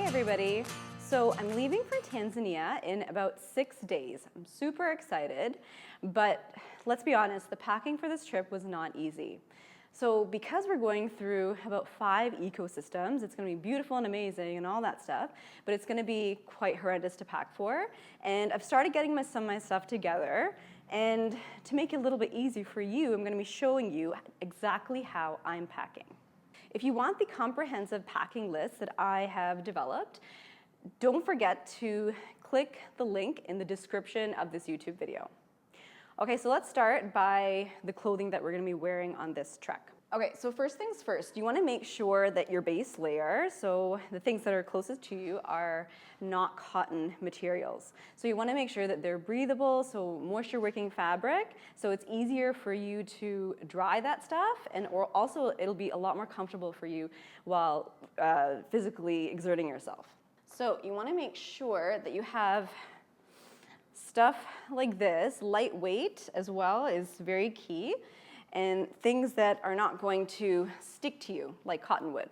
everybody. So I'm leaving for Tanzania in about 6 days. I'm super excited, but let's be honest, the packing for this trip was not easy. So because we're going through about 5 ecosystems, it's going to be beautiful and amazing and all that stuff, but it's going to be quite horrendous to pack for. And I've started getting some of my stuff together, and to make it a little bit easier for you, I'm going to be showing you exactly how I'm packing. If you want the comprehensive packing list that I have developed, don't forget to click the link in the description of this YouTube video. Okay, so let's start by the clothing that we're going to be wearing on this trek. Okay, so first things first, you want to make sure that your base layer, so the things that are closest to you, are not cotton materials. So you want to make sure that they're breathable, so moisture wicking fabric, so it's easier for you to dry that stuff, and or also it'll be a lot more comfortable for you while physically exerting yourself. So you want to make sure that you have stuff like this. Lightweight as well is very key, and things that are not going to stick to you, like cotton would.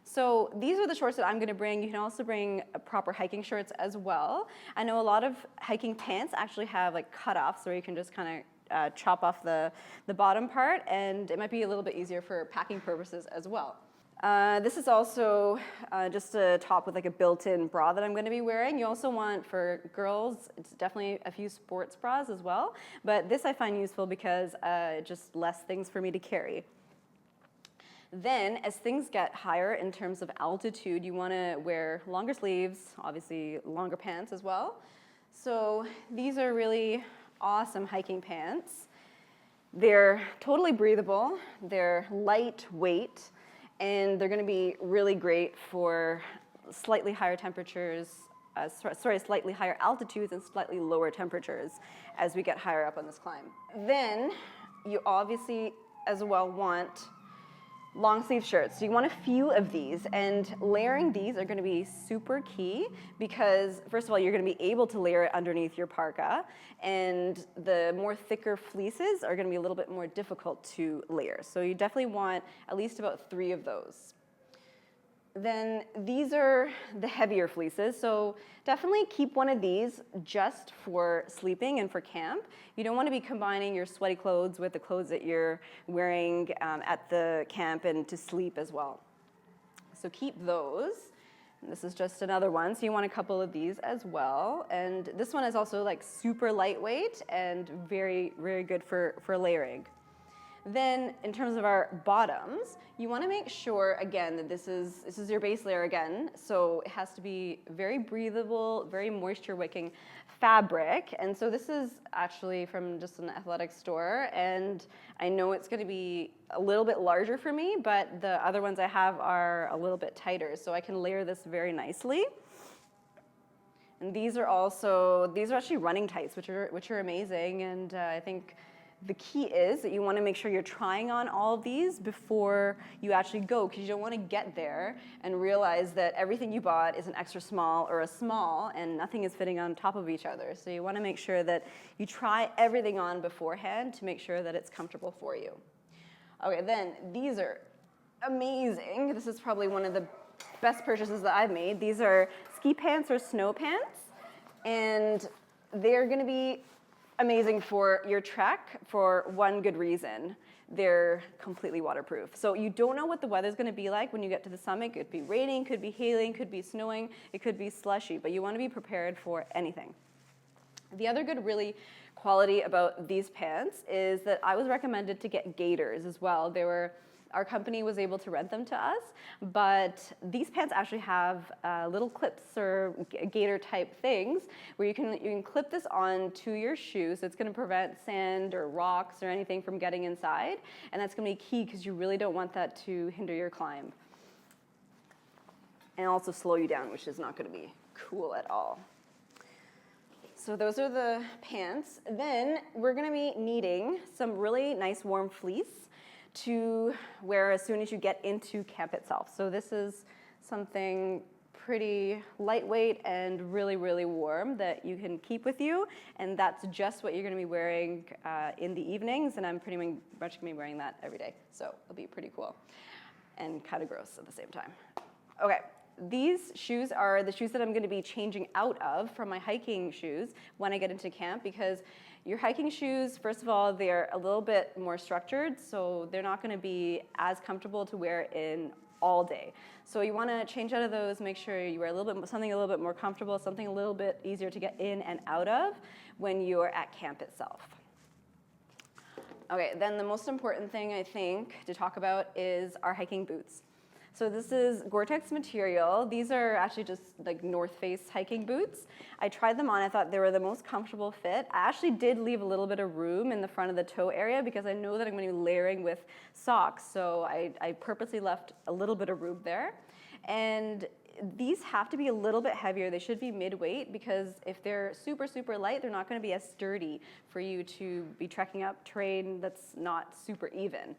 So these are the shorts that I'm going to bring. You can also bring proper hiking shorts as well. I know a lot of hiking pants actually have like cutoffs where you can just kind of chop off the bottom part, and it might be a little bit easier for packing purposes as well. This is also just a top with like a built-in bra that I'm going to be wearing. You also want, for girls, it's definitely a few sports bras as well, but this I find useful because just less things for me to carry. Then, as things get higher in terms of altitude, you want to wear longer sleeves, obviously longer pants as well. So these are really awesome hiking pants. They're totally breathable, they're lightweight, and they're going to be really great for slightly higher temperatures, slightly higher altitudes and slightly lower temperatures as we get higher up on this climb. Then you obviously as well want long sleeve shirts. So you want a few of these, and layering these are going to be super key because first of all, you're going to be able to layer it underneath your parka, and the more thicker fleeces are going to be a little bit more difficult to layer. So you definitely want at least about 3 of those. Then these are the heavier fleeces, so definitely keep one of these just for sleeping and for camp. You don't want to be combining your sweaty clothes with the clothes that you're wearing at the camp and to sleep as well. So keep those. And this is just another one, so you want a couple of these as well. And this one is also like super lightweight and very, very good for layering. Then in terms of our bottoms, you want to make sure, again, that this is your base layer again, so it has to be very breathable, very moisture wicking fabric. And so this is actually from just an athletic store, and I know it's going to be a little bit larger for me, but the other ones I have are a little bit tighter, so I can layer this very nicely. And these are actually running tights, which are amazing, and I think the key is that you want to make sure you're trying on all of these before you actually go, because you don't want to get there and realize that everything you bought is an extra small or a small and nothing is fitting on top of each other. So you want to make sure that you try everything on beforehand to make sure that it's comfortable for you. Okay, then these are amazing. This is probably one of the best purchases that I've made. These are ski pants or snow pants, and they're going to be amazing for your trek for one good reason. They're completely waterproof. So you don't know what the weather's going to be like when you get to the summit. It could be raining, could be hailing, could be snowing, it could be slushy, but you want to be prepared for anything. The other good really quality about these pants is that I was recommended to get gaiters as well. Our company was able to rent them to us, but these pants actually have little clips or gaiter type things where you can clip this onto your shoe, so it's going to prevent sand or rocks or anything from getting inside, and that's going to be key because you really don't want that to hinder your climb and also slow you down, which is not going to be cool at all. So those are the pants. Then we're going to be needing some really nice warm fleece to wear as soon as you get into camp itself. So this is something pretty lightweight and really, really warm that you can keep with you, and that's just what you're going to be wearing in the evenings, and I'm pretty much going to be wearing that every day, so it'll be pretty cool and kind of gross at the same time. Okay, these shoes are the shoes that I'm going to be changing out of from my hiking shoes when I get into camp, because your hiking shoes, first of all, they're a little bit more structured, so they're not going to be as comfortable to wear in all day. So you want to change out of those, make sure you wear something a little bit more comfortable, something a little bit easier to get in and out of when you're at camp itself. Okay, then the most important thing I think to talk about is our hiking boots. So this is Gore-Tex material. These are actually just like North Face hiking boots. I tried them on, I thought they were the most comfortable fit. I actually did leave a little bit of room in the front of the toe area because I know that I'm going to be layering with socks, so I purposely left a little bit of room there. And these have to be a little bit heavier. They should be mid-weight, because if they're super, super light, they're not going to be as sturdy for you to be trekking up terrain that's not super even.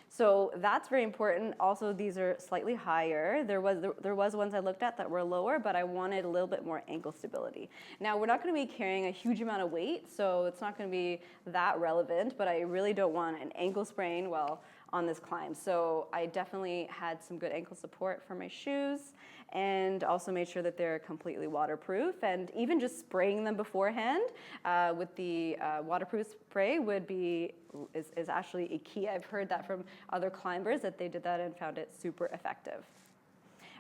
So that's very important. Also, these are slightly higher. There was ones I looked at that were lower, but I wanted a little bit more ankle stability. Now, we're not going to be carrying a huge amount of weight, so it's not going to be that relevant, but I really don't want an ankle sprain while on this climb. So I definitely had some good ankle support for my shoes, and also made sure that they're completely waterproof. And even just spraying them beforehand with the waterproof spray is actually a key. I've heard that from other climbers that they did that and found it super effective.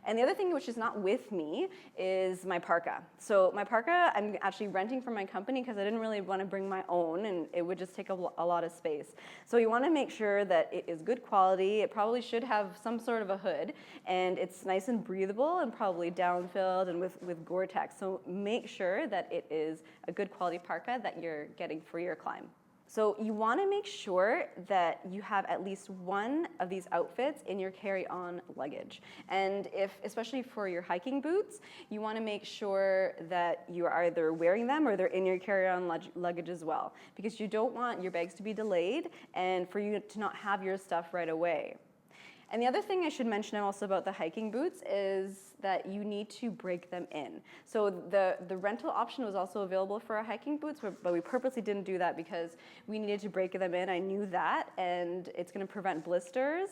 And the other thing which is not with me is my parka. So my parka, I'm actually renting from my company because I didn't really want to bring my own, and it would just take a lot of space. So you want to make sure that it is good quality. It probably should have some sort of a hood, and it's nice and breathable and probably down-filled and with Gore-Tex. So make sure that it is a good quality parka that you're getting for your climb. So you want to make sure that you have at least one of these outfits in your carry-on luggage. And especially for your hiking boots, you want to make sure that you're either wearing them or they're in your carry-on luggage as well, because you don't want your bags to be delayed and for you to not have your stuff right away. And the other thing I should mention also about the hiking boots is that you need to break them in. So the rental option was also available for our hiking boots, but we purposely didn't do that because we needed to break them in. I knew that, and it's going to prevent blisters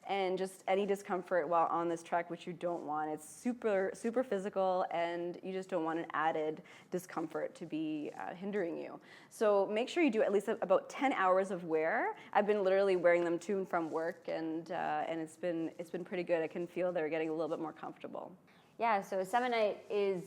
and just any discomfort while on this trek, which you don't want. It's super, super physical, and you just don't want an added discomfort to be hindering you. So make sure you do at least about 10 hours of wear. I've been literally wearing them to and from work, and it's been pretty good. I can feel they're getting a little bit more comfortable. Yeah, so Semonite is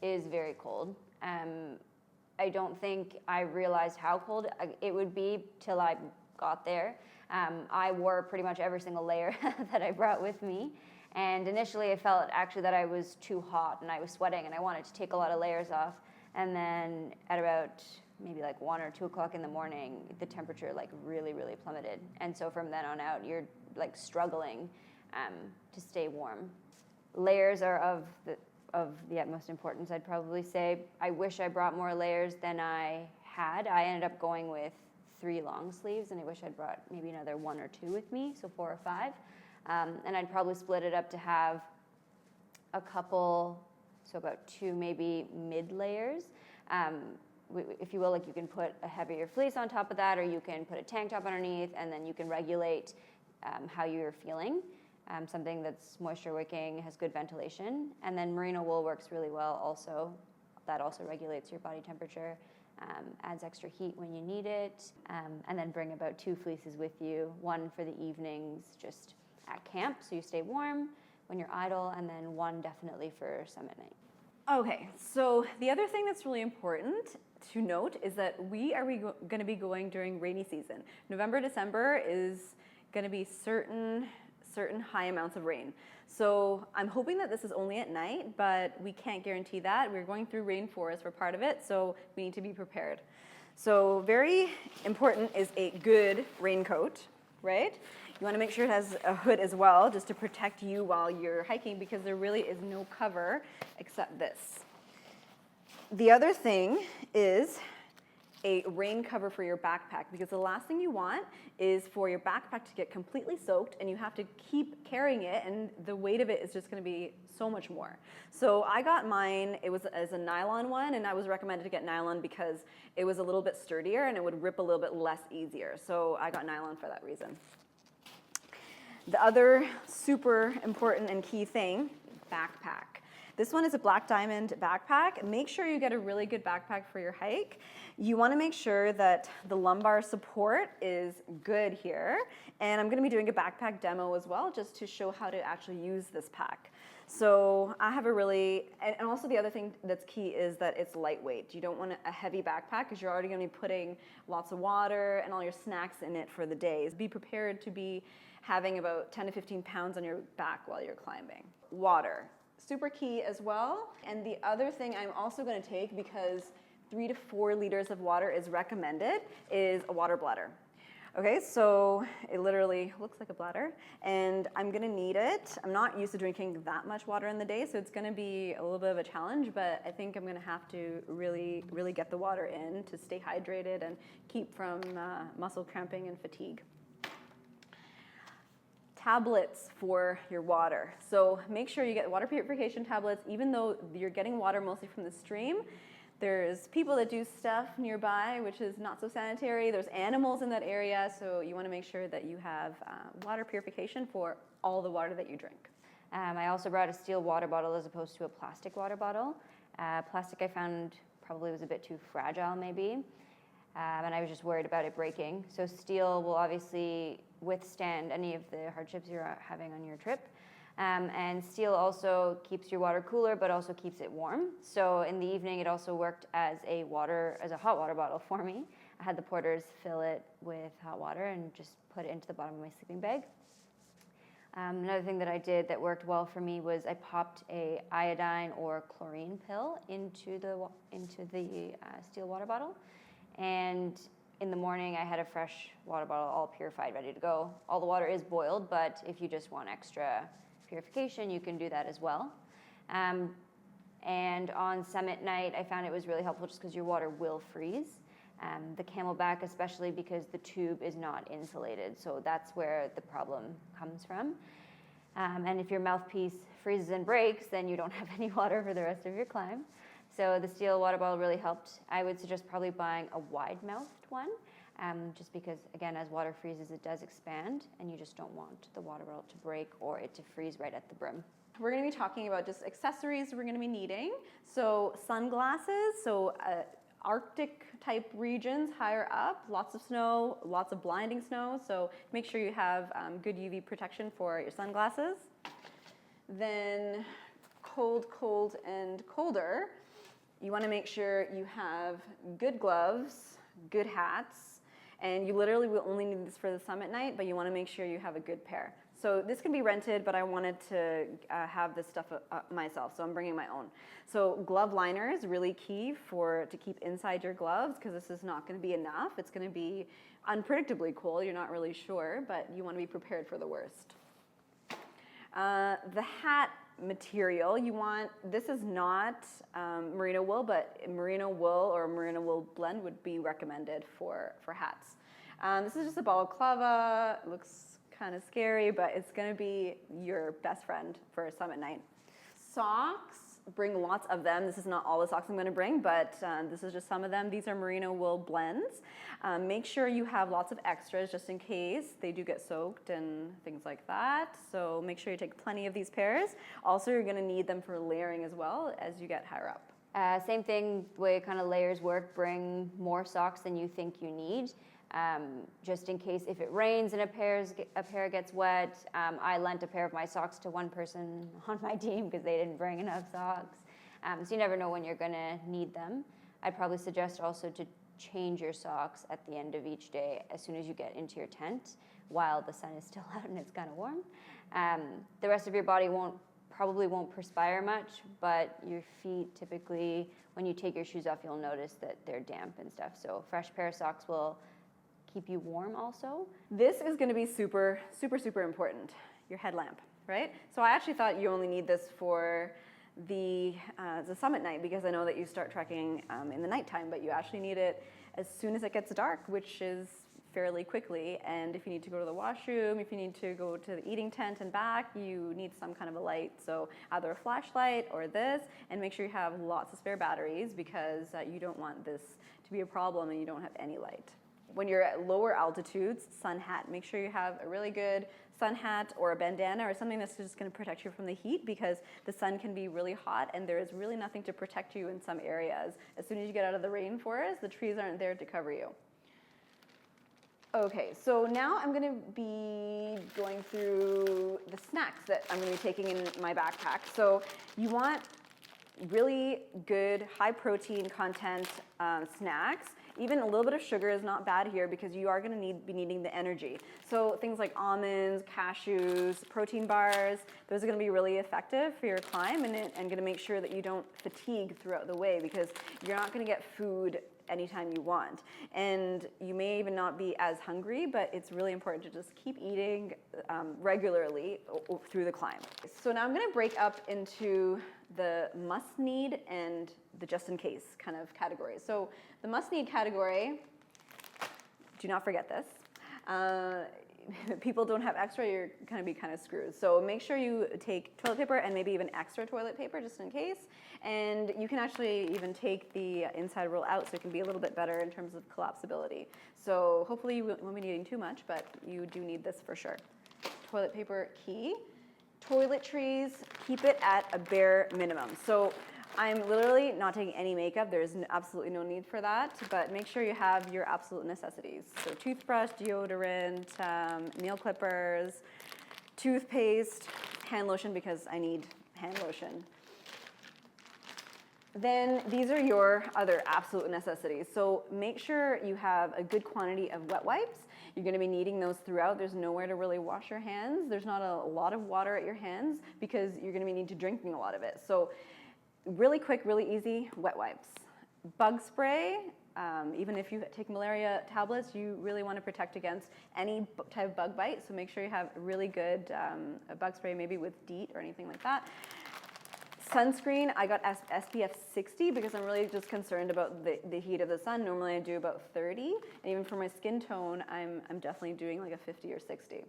very cold. I don't think I realized how cold it would be till I got there. I wore pretty much every single layer that I brought with me. And initially I felt actually that I was too hot and I was sweating and I wanted to take a lot of layers off. And then at about maybe like 1 or 2 o'clock in the morning, the temperature like really, really plummeted. And so from then on out, you're like struggling to stay warm. Layers are of the utmost importance, I'd probably say. I wish I brought more layers than I had. I ended up going with 3 long sleeves, and I wish I'd brought maybe another 1 or 2 with me, so 4 or 5. And I'd probably split it up to have a couple, so about 2 maybe mid layers. If you will, like you can put a heavier fleece on top of that, or you can put a tank top underneath, and then you can regulate how you're feeling. Something that's moisture wicking, has good ventilation. And then merino wool works really well also. That also regulates your body temperature. Adds extra heat when you need it, and then bring about 2 fleeces with you, 1 for the evenings just at camp so you stay warm when you're idle, and then 1 definitely for summit night. Okay, so the other thing that's really important to note is that we are going to be going during rainy season. November, December is going to be certain high amounts of rain. So I'm hoping that this is only at night, but we can't guarantee that. We're going through rainforest for part of it, so we need to be prepared. So very important is a good raincoat, right? You want to make sure it has a hood as well, just to protect you while you're hiking, because there really is no cover except this. The other thing is a rain cover for your backpack, because the last thing you want is for your backpack to get completely soaked and you have to keep carrying it, and the weight of it is just going to be so much more. So I got mine, it was as a nylon one, and I was recommended to get nylon because it was a little bit sturdier and it would rip a little bit less easier. So I got nylon for that reason. The other super important and key thing backpack. This one is a Black Diamond backpack. Make sure you get a really good backpack for your hike. You want to make sure that the lumbar support is good here. And I'm going to be doing a backpack demo as well, just to show how to actually use this pack. So I have a really, and also the other thing that's key is that it's lightweight. You don't want a heavy backpack because you're already going to be putting lots of water and all your snacks in it for the days. Be prepared to be having about 10 to 15 pounds on your back while you're climbing. Water, super key as well. And the other thing I'm also going to take, because 3 to 4 liters of water is recommended, is a water bladder. Okay, so it literally looks like a bladder, and I'm gonna need it. I'm not used to drinking that much water in the day, so it's gonna be a little bit of a challenge, but I think I'm gonna have to really get the water in to stay hydrated and keep from muscle cramping and fatigue. Tablets for your water. So make sure you get water purification tablets, even though you're getting water mostly from the stream. There's people that do stuff nearby, which is not so sanitary. There's animals in that area, so you want to make sure that you have water purification for all the water that you drink. I also brought a steel water bottle as opposed to a plastic water bottle. Plastic I found probably was a bit too fragile maybe, and I was just worried about it breaking. So steel will obviously withstand any of the hardships you're having on your trip. And steel also keeps your water cooler, but also keeps it warm. So in the evening, it also worked as a hot water bottle for me. I had the porters fill it with hot water and just put it into the bottom of my sleeping bag. Another thing that I did that worked well for me was I popped a iodine or chlorine pill into the steel water bottle, and in the morning, I had a fresh water bottle, all purified, ready to go. All the water is boiled, but if you just want extra purification, you can do that as well. And on summit night, I found it was really helpful just because your water will freeze. The Camelback, especially because the tube is not insulated, so that's where the problem comes from. And if your mouthpiece freezes and breaks, then you don't have any water for the rest of your climb. So the steel water bottle really helped. I would suggest probably buying a wide-mouthed one, just because, again, as water freezes, it does expand, and you just don't want the water bottle to break or it to freeze right at the brim. We're going to be talking about just accessories we're going to be needing. So sunglasses, so Arctic type regions higher up, lots of snow, lots of blinding snow, so make sure you have good UV protection for your sunglasses. Then cold and colder, you want to make sure you have good gloves, good hats, and you literally will only need this for the summit night, but you want to make sure you have a good pair. So this can be rented, but I wanted to have this stuff myself, so I'm bringing my own. So glove liner is really key to keep inside your gloves, because this is not going to be enough. It's going to be unpredictably cold. You're not really sure, but you want to be prepared for the worst. The hat material this is not merino wool, but merino wool or merino wool blend would be recommended for hats. This is just a balaclava. It looks kind of scary, but it's going to be your best friend for a summit night. Socks, bring lots of them. This is not all the socks I'm going to bring, but this is just some of them. These are merino wool blends. Make sure you have lots of extras just in case they do get soaked and things like that. So make sure you take plenty of these pairs. Also, you're going to need them for layering as well as you get higher up. Same thing, the way kind of layers work, bring more socks than you think you need. Just in case if it rains and a pair gets wet. I lent a pair of my socks to one person on my team because they didn't bring enough socks. So you never know when you're going to need them. I'd probably suggest also to change your socks at the end of each day as soon as you get into your tent while the sun is still out and it's kind of warm. The rest of your body probably won't perspire much, but your feet typically, when you take your shoes off, you'll notice that they're damp and stuff. So a fresh pair of socks will keep you warm also. This is going to be super important, your headlamp, right? So I actually thought you only need this for the summit night, because I know that you start trekking in the nighttime, but you actually need it as soon as it gets dark, which is fairly quickly. And if you need to go to the washroom, if you need to go to the eating tent and back, you need some kind of a light. So either a flashlight or this, and make sure you have lots of spare batteries, because you don't want this to be a problem and you don't have any light. When you're at lower altitudes, sun hat. Make sure you have a really good sun hat or a bandana or something that's just going to protect you from the heat, because the sun can be really hot and there is really nothing to protect you in some areas. As soon as you get out of the rainforest, the trees aren't there to cover you. Okay, so now I'm going to be going through the snacks that I'm going to be taking in my backpack. So you want really good high protein content snacks. Even a little bit of sugar is not bad here, because you are going to be needing the energy. So things like almonds, cashews, protein bars, those are going to be really effective for your climb, and going to make sure that you don't fatigue throughout the way, because you're not going to get food anytime you want. And you may even not be as hungry, but it's really important to just keep eating regularly through the climb. So now I'm going to break up into the must need and the just in case kind of categories. So the must need category, do not forget this. People don't have extra, you're going to be kind of screwed. So make sure you take toilet paper and maybe even extra toilet paper just in case. And you can actually even take the inside roll out, so it can be a little bit better in terms of collapsibility. So hopefully you won't be needing too much, but you do need this for sure. Toilet paper key. Toiletries, keep it at a bare minimum. So I'm literally not taking any makeup. There's absolutely no need for that, but make sure you have your absolute necessities. So toothbrush, deodorant, nail clippers, toothpaste, hand lotion, because I need hand lotion. Then these are your other absolute necessities. So make sure you have a good quantity of wet wipes. You're going to be needing those throughout. There's nowhere to really wash your hands. There's not a lot of water at your hands, because you're going to be needing to drinking a lot of it. So really quick, really easy wet wipes. Bug spray, even if you take malaria tablets, you really want to protect against any type of bug bite. So make sure you have really good bug spray, maybe with DEET or anything like that. Sunscreen, I got SPF 60 because I'm really just concerned about the heat of the sun. Normally I do about 30, and even for my skin tone, I'm definitely doing like a 50 or 60.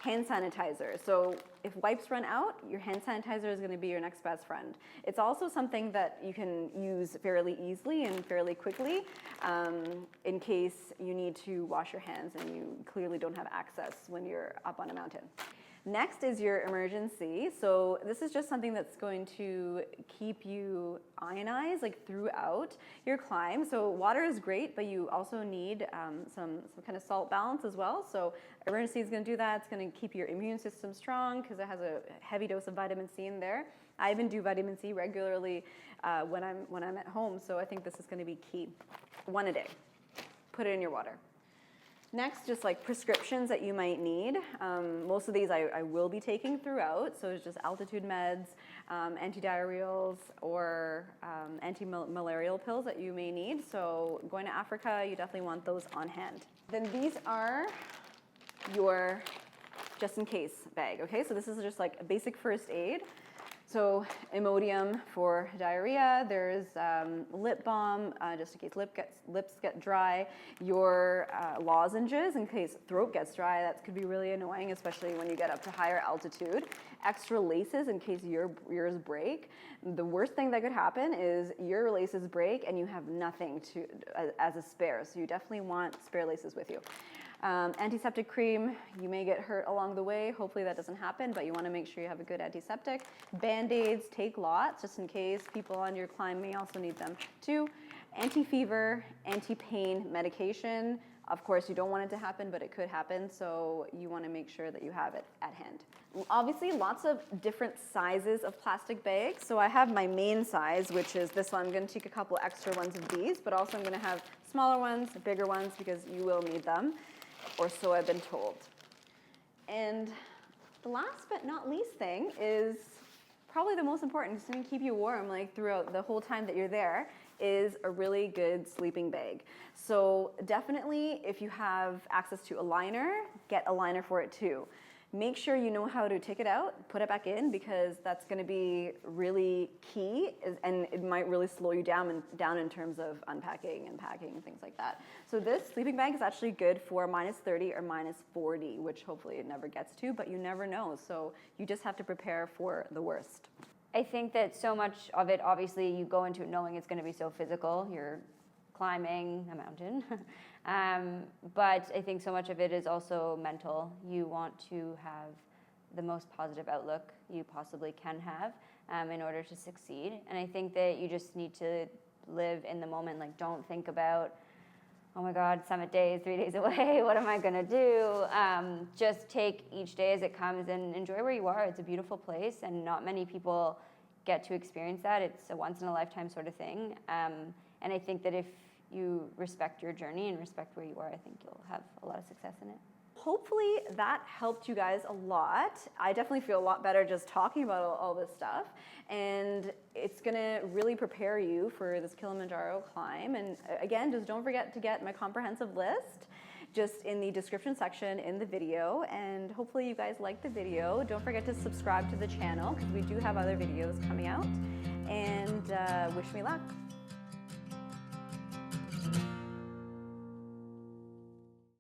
Hand sanitizer. So if wipes run out, your hand sanitizer is going to be your next best friend. It's also something that you can use fairly easily and fairly quickly in case you need to wash your hands and you clearly don't have access when you're up on a mountain. Next is your emergency. So this is just something that's going to keep you ionized like throughout your climb. So water is great, but you also need some kind of salt balance as well. So emergency is going to do that. It's going to keep your immune system strong because it has a heavy dose of vitamin C in there. I even do vitamin C regularly when I'm at home. So I think this is going to be key. 1 a day. Put it in your water. Next, just like prescriptions that you might need. Most of these I will be taking throughout, so it's just altitude meds, antidiarrheals, or anti-malarial pills that you may need. So going to Africa, you definitely want those on hand. Then these are your just in case bag, okay? So this is just like a basic first aid. So Imodium for diarrhea, there's lip balm, just in case lips get dry, your lozenges in case throat gets dry. That could be really annoying, especially when you get up to higher altitude. Extra laces in case yours break. The worst thing that could happen is your laces break and you have nothing as a spare, so you definitely want spare laces with you. Antiseptic cream, you may get hurt along the way. Hopefully that doesn't happen, but you want to make sure you have a good antiseptic. Band-aids, take lots just in case. People on your climb may also need them too. Anti-fever, anti-pain medication. Of course, you don't want it to happen, but it could happen, so you want to make sure that you have it at hand. Obviously, lots of different sizes of plastic bags. So I have my main size, which is this one. I'm going to take a couple extra ones of these, but also I'm going to have smaller ones, bigger ones, because you will need them, or so I've been told. And the last but not least thing is probably the most important, it's going to keep you warm like throughout the whole time that you're there, is a really good sleeping bag. So definitely if you have access to a liner, get a liner for it too. Make sure you know how to take it out, put it back in, because that's going to be really key, and it might really slow you down in terms of unpacking and packing and things like that. So this sleeping bag is actually good for -30 or -40, which hopefully it never gets to, but you never know. So you just have to prepare for the worst. I think that so much of it, obviously, you go into it knowing it's going to be so physical. You're climbing a mountain. But I think so much of it is also mental. You want to have the most positive outlook you possibly can have in order to succeed. And I think that you just need to live in the moment. Like, don't think about, oh my God, summit day is 3 days away. What am I gonna do? Just take each day as it comes and enjoy where you are. It's a beautiful place, and not many people get to experience that. It's a once in a lifetime sort of thing. And I think that if you respect your journey and respect where you are, I think you'll have a lot of success in it. Hopefully that helped you guys a lot. I definitely feel a lot better just talking about all this stuff. And it's gonna really prepare you for this Kilimanjaro climb. And again, just don't forget to get my comprehensive list just in the description section in the video. And hopefully you guys like the video. Don't forget to subscribe to the channel because we do have other videos coming out. And wish me luck.